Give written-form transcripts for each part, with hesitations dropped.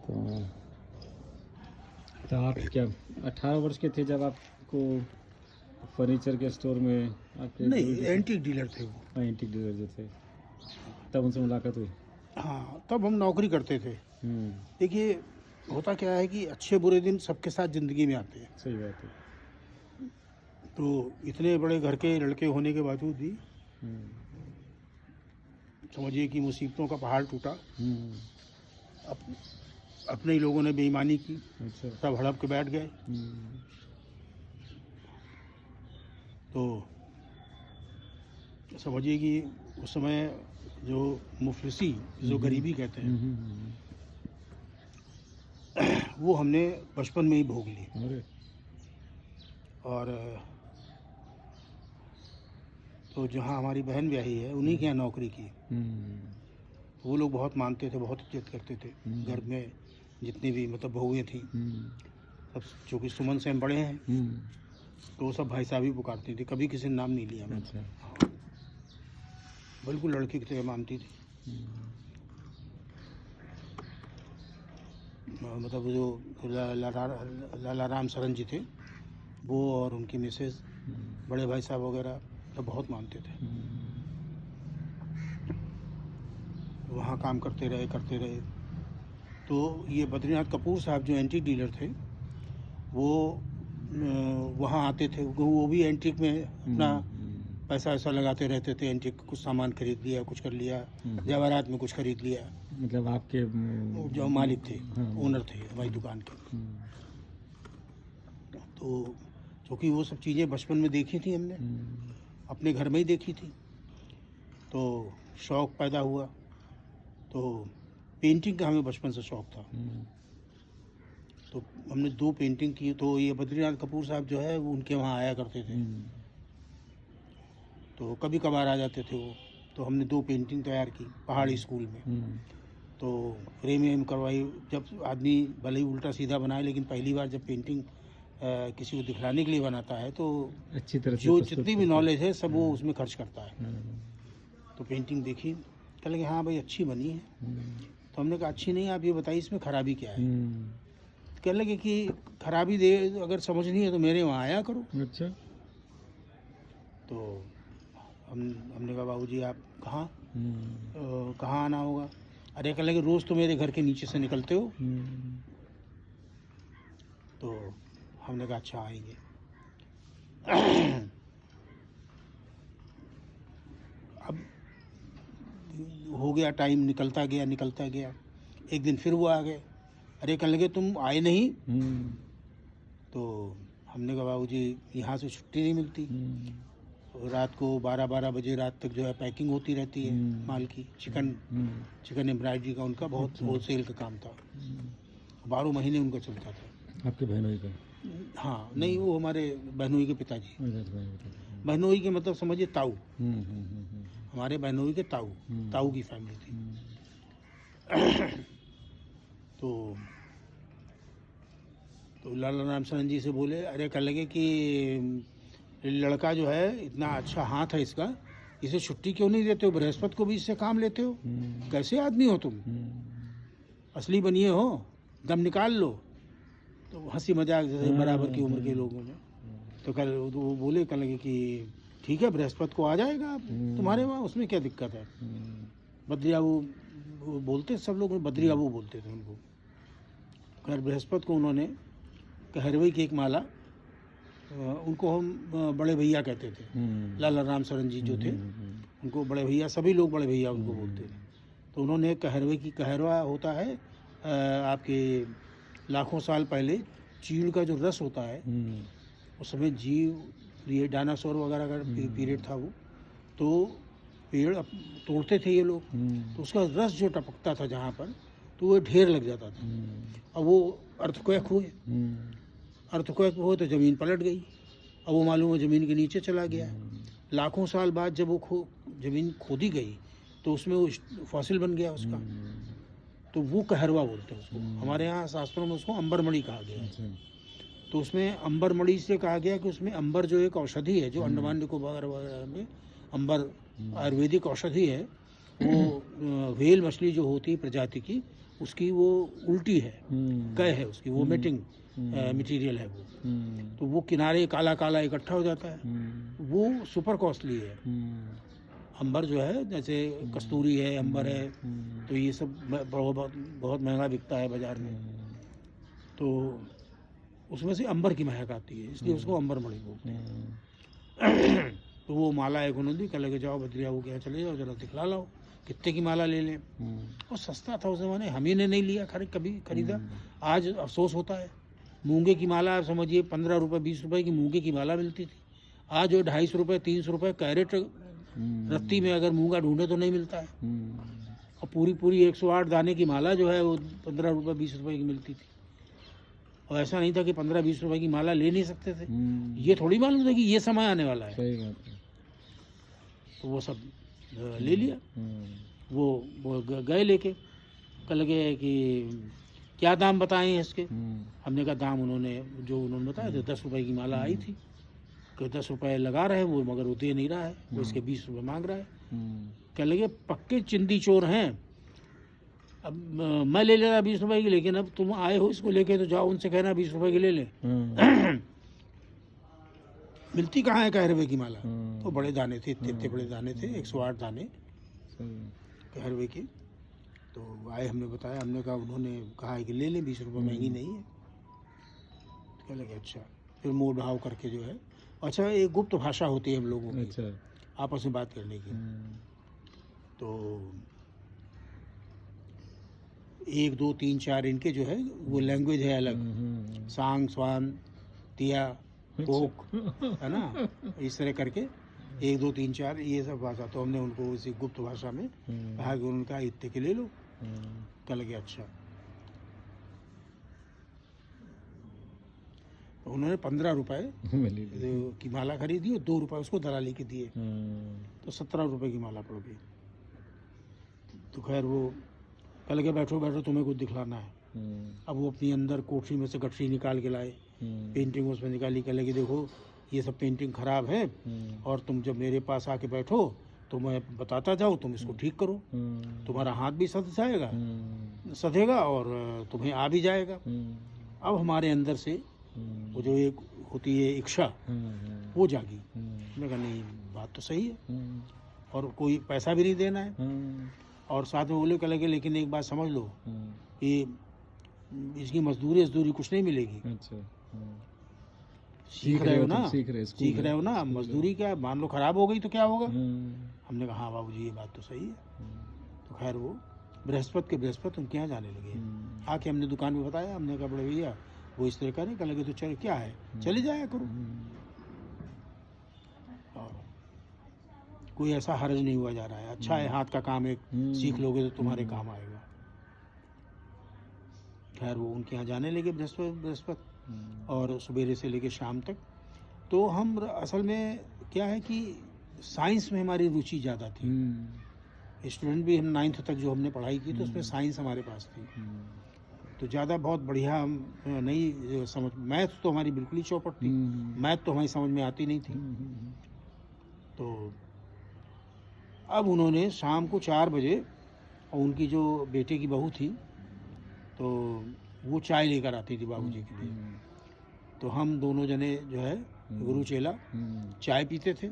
तो तो आप क्या 18 वर्ष के थे जब आपको फर्नीचर के स्टोर में आपके नहीं, एंटीक डीलर थे वो। एंटीक डीलर जो थे तब उनसे मुलाकात हुई? हाँ, तब हम नौकरी करते थे। देखिए, होता क्या है कि अच्छे बुरे दिन सबके साथ ज़िंदगी में आते हैं। सही बात है। तो इतने बड़े घर के लड़के होने के बावजूद भी समझिए कि मुसीबतों का पहाड़ टूटा। अप, अपने ही लोगों ने बेईमानी की, अच्छा। सब हड़प के बैठ गए। तो समझिए कि उस समय जो मुफलिसी, जो गरीबी कहते हैं, वो हमने बचपन में ही भोग ली। अरे और तो जहाँ हमारी बहन ब्याही है उन्हीं के यहाँ नौकरी की। तो वो लोग बहुत मानते थे, बहुत इज्जत करते थे। घर में जितनी भी मतलब बहुएँ थी, सब चूँकि सुमन से हम बड़े हैं, तो वो सब भाई साहब ही पुकारती थी, कभी किसी ने नाम नहीं लिया। अच्छा। हाँ, बिल्कुल लड़की की तरह मानती थी। मतलब जो लाला राम सरन जी थे, वो और उनकी मिसेज, बड़े भाई साहब वगैरह तो बहुत मानते थे। वहाँ काम करते रहे। तो ये बद्रीनाथ कपूर साहब जो एंटीक डीलर थे, वो वहाँ आते थे। वो भी एंटीक में अपना पैसा ऐसा लगाते रहते थे। एंटीक कुछ सामान खरीद लिया, कुछ कर लिया, जवाहरात में कुछ खरीद लिया। मतलब आपके जो मालिक थे, ओनर थे हमारी दुकान के। तो क्योंकि वो सब चीज़ें बचपन में देखी थी हमने, अपने घर में ही देखी थी, तो शौक़ पैदा हुआ। तो पेंटिंग का हमें बचपन से शौक़ था। तो हमने 2 पेंटिंग की। तो ये बद्रीनाथ कपूर साहब जो है वो उनके वहाँ आया करते थे, तो कभी कभार आ जाते थे वो। तो हमने 2 पेंटिंग तैयार की पहाड़ी स्कूल में। तो फ्रेम करवाई। जब आदमी भले ही उल्टा सीधा बनाए, लेकिन पहली बार जब पेंटिंग किसी को दिखलाने के लिए बनाता है तो अच्छी तरह से जो जितनी भी नॉलेज है सब वो उसमें खर्च करता है। तो पेंटिंग देखी, कह लगे हाँ भाई अच्छी बनी है। तो हमने कहा अच्छी नहीं, आप ये बताइए इसमें खराबी क्या है। कह लगे कि खराबी दे अगर समझनी है तो मेरे वहाँ आया करो। अच्छा। तो हमने कहा बाबूजी आप कहाँ कहाँ आना होगा। अरे कह लगे रोज़ तो मेरे घर के नीचे से निकलते हो। तो हमने कहा अच्छा आएंगे। अब हो गया टाइम, निकलता गया। एक दिन फिर वो आ गए। अरे कह लगे तुम आए नहीं। तो हमने कहा बाबूजी यहाँ से छुट्टी नहीं मिलती। रात को 12 बजे रात तक जो है पैकिंग होती रहती है माल की। चिकन एम्ब्रॉयडरी का उनका बहुत होलसेल का काम था। 12 महीने उनका चलता था। आपके बहनोई का? हाँ, नहीं वो हमारे बहनोई के पिताजी। बहनोई के मतलब समझिए ताऊ। हमारे बहनोई के ताऊ की फैमिली थी। तो लाला राम सरन जी से बोले, अरे कह लगे कि लड़का जो है इतना अच्छा हाथ है इसका, इसे छुट्टी क्यों नहीं देते हो, बृहस्पति को भी इससे काम लेते हो, कैसे आदमी हो तुम, असली बनिए हो, दम निकाल लो। तो हंसी मजाक जैसे बराबर की उम्र के लोगों में। तो कल वो बोले, कह लगे कि ठीक है बृहस्पति को आ जाएगा आप तुम्हारे वहाँ, उसमें क्या दिक्कत है। बद्री बाबू बोलते, सब लोग बद्री बाबू बोलते थे उनको। खैर बृहस्पति को उन्होंने कहरवई की एक माला, उनको हम बड़े भैया कहते थे। लाला राम सरन जी जो थे उनको बड़े भैया, सभी लोग बड़े भैया उनको बोलते थे। तो उन्होंने कहरवई की, कहरवा होता है आपके लाखों साल पहले चीड़ का जो रस होता है, उस समय जीव ये डायनासोर वगैरह का पीरियड था वो, तो पेड़ तोड़ते थे ये लोग, तो उसका रस जो टपकता था जहाँ पर, तो वो ढेर लग जाता था। अब वो अर्थक्वेक हुए तो ज़मीन पलट गई। अब वो मालूम है ज़मीन के नीचे चला गया। लाखों साल बाद जब वो ज़मीन खोदी गई तो उसमें वो फॉसिल बन गया उसका। तो वो कहरवा बोलते हैं उसको। हमारे यहाँ शास्त्रों में उसको अंबरमणि कहा गया है। तो उसमें अंबरमणि से कहा गया कि उसमें अंबर जो एक औषधि है, जो अंडमान निकोबार वगैरह में अंबर आयुर्वेदिक औषधि है, वो व्हेल मछली जो होती है प्रजाति की, उसकी वो उल्टी है, कै है उसकी, वो मेटिंग हम्म। मटेरियल है वो, हम्म। तो वो किनारे काला काला इकट्ठा हो जाता है, वो सुपर कॉस्टली है। अंबर जो है, जैसे कस्तूरी है, अंबर है, तो ये सब बहुत बहुत महंगा बिकता है बाजार में, तो उसमें से अंबर की महक आती है, इसलिए उसको अंबर मणि बोलते हैं। तो वो माला एक उन्होंने दी, कह लगे जाओ बद्रिया वो क्या चले जाओ, जरा दिखला लाओ कितने की माला ले लें। और सस्ता था उस जमाने, हम ही ने नहीं लिया, कभी खरीदा। आज अफसोस होता है, मूंगे की माला आप समझिए 15 रुपये 20 रुपए की मूंगे की माला मिलती थी, आज जो 250 रुपये 300 रुपये कैरेट रत्ती में अगर मूंगा ढूंढे तो नहीं मिलता है। और पूरी 108 दाने की माला जो है वो 15 रुपये 20 रुपए की मिलती थी। और ऐसा नहीं था कि 15-20 रुपए की माला ले नहीं सकते थे, ये थोड़ी मालूम था कि ये समय आने वाला है। सही बात है। तो वो सब ले लिया। वो गए लेके, कह लगे कि क्या दाम बताएं इसके। हमने कहा दाम उन्होंने बताया तो 10 रुपए की माला आई थी, कि 10 रुपए लगा रहे हैं वो, मगर वो दे नहीं रहा है, वो इसके 20 रुपए मांग रहा है। कह लगे पक्के चिंदी चोर हैं, अब मैं ले ले रहा 20 रुपए की, लेकिन अब तुम आए हो इसको लेके तो जाओ उनसे कहना 20 रुपए की ले लें। मिलती कहाँ है 1 रुपए की माला। तो बड़े दाने थे, इतने बड़े दाने थे, 108 दाने 1 रुपए के। तो आए, हमने बताया, हमने कहा, उन्होंने कहा है कि ले लें 20 रुपये महंगी नहीं है। कह लगे अच्छा, फिर मोल भाव करके जो है, अच्छा एक गुप्त भाषा होती है हम लोगों की, अच्छा। आपस में बात करने की। तो 1 2 3 4 इनके जो है वो लैंग्वेज है अलग, सांग स्वान तिया कोक, है ना, इस तरह करके 1 2 3 4 ये सब भाषा। तो हमने उनको इसी गुप्त भाषा में कहा कि उनका इतने के ले लो। कह लगे अच्छा। तो उन्होंने 15 रुपए की माला खरीदी और 2 रुपए उसको दलाली के दिए, तो 17 रुपए की माला पड़ गई। तो खैर वो कह लगे बैठो बैठो तुम्हें कुछ दिखलाना है। अब वो अपनी अंदर कोठरी में से गठरी निकाल के लाए, पेंटिंग उसमें निकाली। कह लगे देखो ये सब पेंटिंग खराब है, और तुम जब मेरे पास आके बैठो तो मैं बताता जाऊँ, तुम इसको ठीक करो, तुम्हारा हाथ भी सधेगा और तुम्हें आ भी जाएगा। अब हमारे अंदर से वो जो एक होती है इच्छा, वो जागी। मैं कहा नहीं, बात तो सही है, और कोई पैसा भी नहीं देना है। और साथ में बोले, कह लगे लेकिन एक बात समझ लो कि इसकी मजदूरी कुछ नहीं मिलेगी। अच्छा। सीख रहे हो ना, मजदूरी क्या, मान लो खराब हो गई तो क्या होगा। हमने कहा हाँ बाबूजी ये बात तो सही है। तो खैर वो बृहस्पति उनके यहाँ जाने लगे। आके हमने दुकान में बताया, हमने कहा बड़े भैया वो इस तरह का नहीं। कह लगे तो चल क्या है, चले जाया करो, और कोई ऐसा हर्ज नहीं हुआ जा रहा है। अच्छा है, हाथ का काम एक सीख लोगे तो तुम्हारे काम आएगा। खैर वो उनके यहाँ जाने लगे बृहस्पति, और सवेरे से लेके शाम तक। तो हम असल में क्या है कि साइंस में हमारी रुचि ज़्यादा थी। स्टूडेंट भी हम 9th तक जो हमने पढ़ाई की तो उसमें साइंस हमारे पास थी, तो ज़्यादा बहुत बढ़िया नहीं समझ। मैथ तो हमारी बिल्कुल ही चौपट थी, मैथ तो हमारी समझ में आती नहीं थी। तो अब उन्होंने शाम को 4 बजे, और उनकी जो बेटे की बहू थी तो वो चाय लेकर आती थी बाबूजी के लिए। तो हम दोनों जने जो है गुरु चेला चाय पीते थे,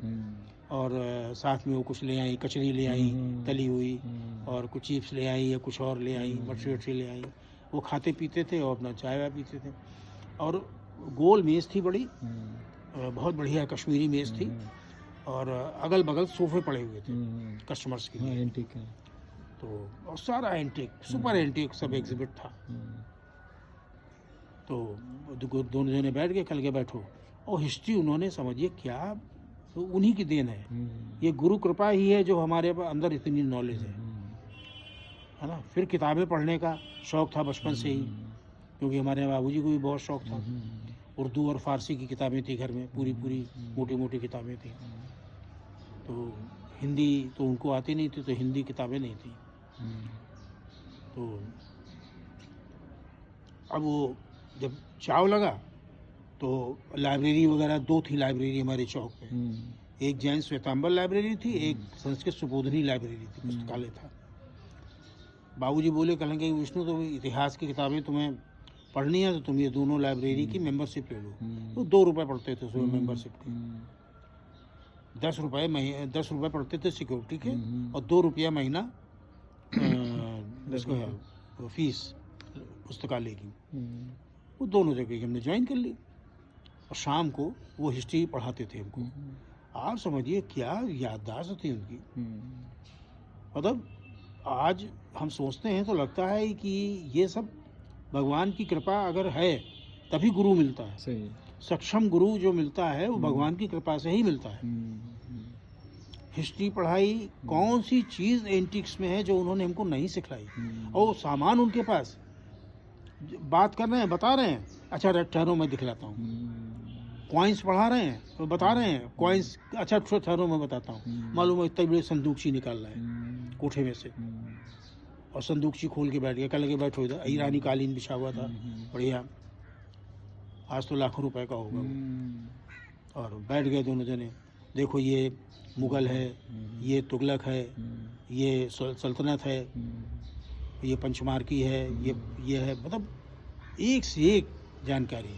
और साथ में वो कुछ ले आई, कचरी ले आई तली हुई, और कुछ चिप्स ले आई या कुछ और ले आई, मटरी ले आई। वो खाते पीते थे और अपना चाय वाय पीते थे। और गोल मेज़ थी बड़ी, बहुत बढ़िया कश्मीरी मेज़ थी, और अगल बगल सोफे पड़े हुए थे कस्टमर्स के लिए। एंटीक है तो, और सारा एंटीक, सुपर एंटीक सब एग्जिबिट था। तो दोनों जने बैठ गए, कल के बैठो, और हिस्ट्री उन्होंने समझिए क्या, तो उन्हीं की देन है। ये गुरु कृपा ही है जो हमारे अंदर इतनी नॉलेज है ना। फिर किताबें पढ़ने का शौक़ था बचपन से ही, क्योंकि हमारे बाबूजी को भी बहुत शौक़ था। उर्दू और फारसी की किताबें थी घर में, पूरी मोटी किताबें थी। तो हिंदी तो उनको आती नहीं थी, तो हिंदी किताबें नहीं थी। तो अब वो जब चाव लगा तो लाइब्रेरी वगैरह 2 थी लाइब्रेरी हमारे चौक पे। एक जैन श्वेतांबर लाइब्रेरी थी, एक संस्कृत सुबोधनी लाइब्रेरी थी, पुस्तकालय था। बाबूजी बोले कहने कि विष्णु तो इतिहास की किताबें तुम्हें पढ़नी है तो तुम ये दोनों लाइब्रेरी की मेंबरशिप ले लो। तो 2 रुपये पड़ते थे उसमें मेंबरशिप के, 10 रुपये पड़ते थे सिक्योरिटी के और 2 रुपया महीना उसको है वो फीस पुस्तकालय की। वो दोनों जगह की हमने ज्वाइन कर ली और शाम को वो हिस्ट्री पढ़ाते थे हमको। आप समझिए क्या याददाश्त थी उनकी। मतलब आज हम सोचते हैं तो लगता है कि ये सब भगवान की कृपा अगर है तभी गुरु मिलता है। सही। सक्षम गुरु जो मिलता है वो भगवान की कृपा से ही मिलता है। हिस्ट्री पढ़ाई, कौन सी चीज़ एंटिक्स में है जो उन्होंने हमको नहीं सिखलाई, और सामान उनके पास, बात कर रहे हैं, बता रहे हैं, अच्छा ठहरो मैं दिखलाता हूँ। कॉइन्स पढ़ा रहे हैं तो बता रहे हैं कॉइन्स, अच्छा ठहरो मैं बताता हूँ। मालूम है इतने बड़े संदूकची निकाल रहा है कोठे में से, और संदूकची खोल के बैठ गया। कल लगे बैठो इधर, ईरानी कालीन बिछा हुआ था बढ़िया, आज तो लाखों रुपए का होगा वो। और बैठ गए दोनों जने, देखो ये मुग़ल है, ये तुगलक है, ये सल्तनत है, ये पंचमार्की है, ये है, मतलब एक से एक जानकारी।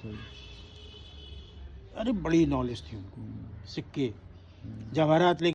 अरे बड़ी नॉलेज थी उनको, सिक्के जवाहरात ले